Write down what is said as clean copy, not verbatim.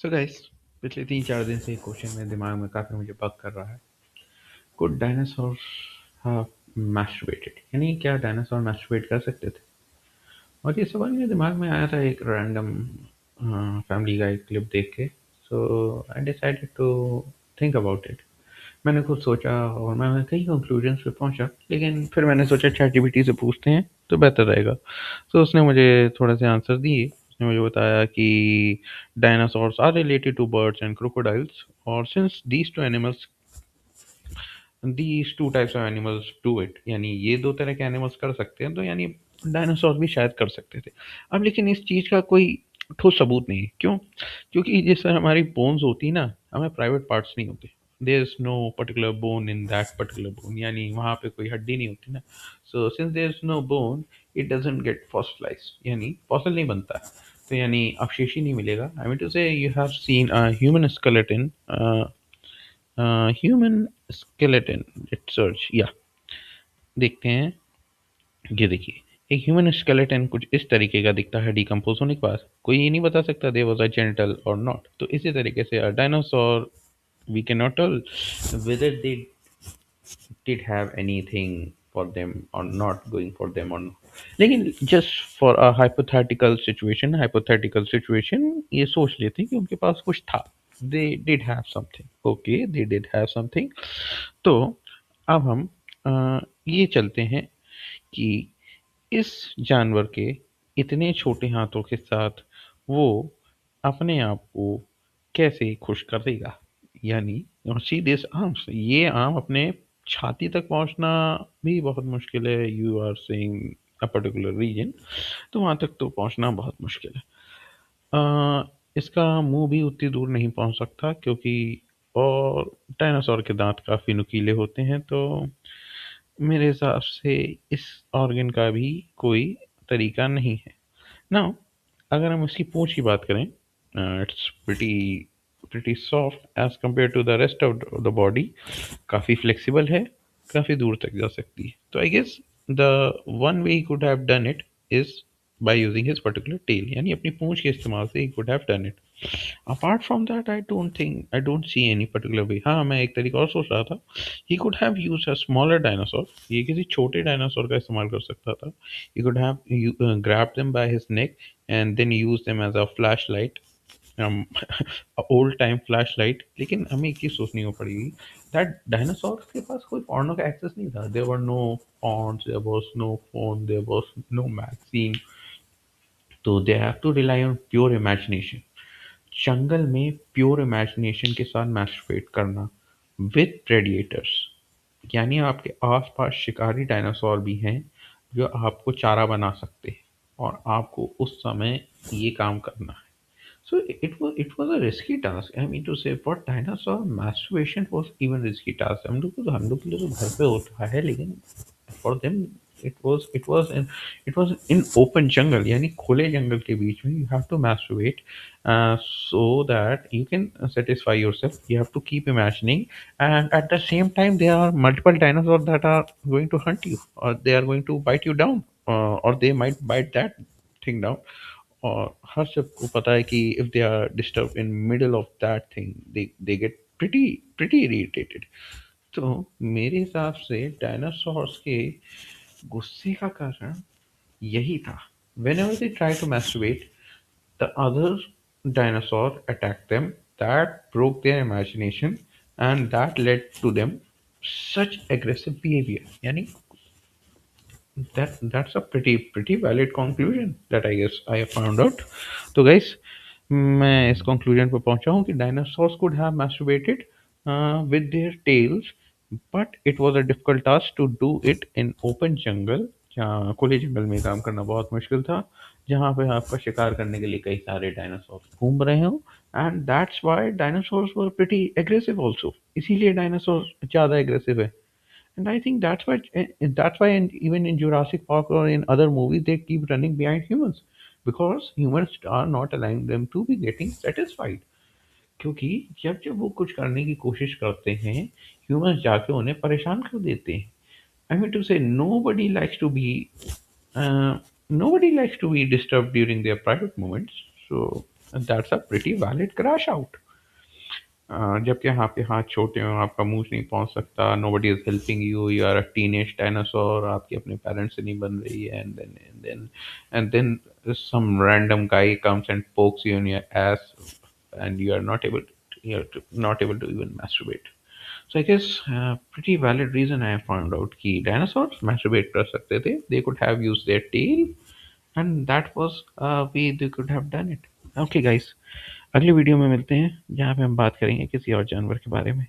So guys, पिछले 3-4 दिन से एक क्वेश्चन मेरे दिमाग में काफ़ी मुझे बग कर रहा है। Could dinosaur have masturbated? यानी क्या डायनासोर मैस्टरबेट कर सकते थे? और ये सवाल मेरे दिमाग में आया था एक रैंडम फैमिली का एक क्लिप देख के। So I decided to think about it. मैंने खुद सोचा और मैं कई कंक्लूजन्स पे पहुंचा, लेकिन फिर मैंने सोचा चैटजीपीटी से पूछते हैं तो बेहतर रहेगा। तो उसने मुझे थोड़े से आंसर दिए। उसने मुझे बताया कि dinosaurs are related to birds and crocodiles, और since these two types of animals do it, यानी ये दो तरह के एनिमल्स कर सकते हैं, तो यानी डायनासोर भी शायद कर सकते थे। अब लेकिन इस चीज़ का कोई ठोस सबूत नहीं है। क्यों? क्योंकि जैसे हमारी बोन्स होती है ना, हमें प्राइवेट पार्ट्स नहीं होते। There is no particular bone in that particular bone, यानी वहाँ पे कोई हड्डी नहीं होती ना। So since there is no bone, it doesn't get fossilize, यानी फॉसिल नहीं बनता है। तो यानी अवशेष ही नहीं मिलेगा। I mean to say you have seen a human skeleton, human skeleton, let's search, या देखते हैं। ये देखिए, एक ह्यूमन स्केलेटन कुछ इस तरीके का दिखता है डिकम्पोज होने के बाद। कोई ये नहीं बता सकता दे वाज अ जेनिटल और नॉट। तो इसी तरीके से a dinosaur, we can not tell whether they did have anything for them or not going for them or not. लेकिन just for a hypothetical situation ये सोच लेते हैं कि उनके पास कुछ था। they did have something, okay, they did have something। तो अब हम ये चलते हैं कि इस जानवर के इतने छोटे हाथों के साथ वो अपने आप को कैसे खुश कर देगा। यानी सी दिस आर्म्स, ये आर्म अपने छाती तक पहुंचना भी बहुत मुश्किल है। You are saying a particular reason, तो वहां तक तो पहुंचना बहुत मुश्किल है। इसका मुंह भी उतनी दूर नहीं पहुंच सकता, क्योंकि और डायनासोर के दांत काफ़ी नुकीले होते हैं। तो मेरे हिसाब से इस ऑर्गन का भी कोई तरीका नहीं है। नाउ अगर हम इसकी पूंछ की बात करें, it's pretty soft as compare to the rest of the body. काफ़ी फ्लेक्सिबल है, काफ़ी दूर तक जा सकती है। तो I guess the one way he could have done it is by using his particular tail, यानी अपनी पूंछ के इस्तेमाल से ही could have done it. Apart from that I don't see any particular way. हाँ, मैं एक तरीका और सोच रहा था। He could have use a smaller dinosaur, ये किसी छोटे डायनासोर का इस्तेमाल कर सकता था। He could have grab them by his neck and then use them as a flashlight, old time flashlight. लेकिन हमें एक चीज सोचनी हो पड़ेगी, दैट डायनासोर के पास कोई porno का एक्सेस नहीं था। There were no phones, there was no phone, there was no magazine. तो they have to rely on pure imagination. जंगल में प्योर इमेजिनेशन के साथ मैस्टरबेट करना विद प्रेडिएटर्स, यानी आपके आसपास शिकारी डायनासोर भी हैं जो आपको चारा बना सकते हैं, और आपको उस समय ये काम करना है। So it was a risky task. I mean to say, for dinosaur masturbation was even risky task. हम लोग के लिए तो घर पे होता है, लेकिन for them it was in open jungle, यानी खुले जंगल के बीच में you have to masturbate, so that you can satisfy yourself. You have to keep imagining, and at the same time there are multiple dinosaurs that are going to hunt you, or they are going to bite you down, or they might bite that thing down। और हर सबको पता है कि if they are disturb in middle of that thing, they get pretty irritated. तो मेरे हिसाब से dinosaurs के गुस्से का कारण यही था। whenever they try to masturbate, the other dinosaur attacked them, that broke their imagination, and that led to them such aggressive behavior। यानी that's a pretty valid conclusion that I guess I have found out। तो guys, मैं इस conclusion पर पहुंचा हूँ कि dinosaurs could have masturbated with their tails, but it was a difficult task to do it in open jungle. जहाँ खुले जंगल में काम करना बहुत मुश्किल था, जहाँ पे आपका शिकार करने के लिए कई सारे डायनासोर घूम रहे हो। And that's why dinosaurs were pretty aggressive also, इसीलिए डायनासोर ज़्यादा एग्रेसिव है। And I think that's why and even in Jurassic Park or in other movies they keep running behind humans, because humans are not allowing them to be getting satisfied। क्योंकि जब जब वो कुछ करने की कोशिश करते हैं, ह्यूमंस जाके उन्हें परेशान कर देते हैं। I mean to say, uh, nobody likes to be disturbed during their private moments। So that's a pretty valid crash out. जबकि आपके हाथ छोटे हों, आपका मुंह नहीं पहुंच सकता, nobody is helping you, you are a teenage dinosaur, आपकी अपने पेरेंट्स से नहीं बन रही है, and then some random guy comes and pokes you in your ass and you are not able, to even masturbate. So I guess pretty valid reason I found out कि dinosaurs masturbate कर सकते थे. They could have used their tail, and that was a way they could have done it. Okay guys, अगली video में मिलते हैं जहाँ पे हम बात करेंगे किसी और जानवर के बारे में।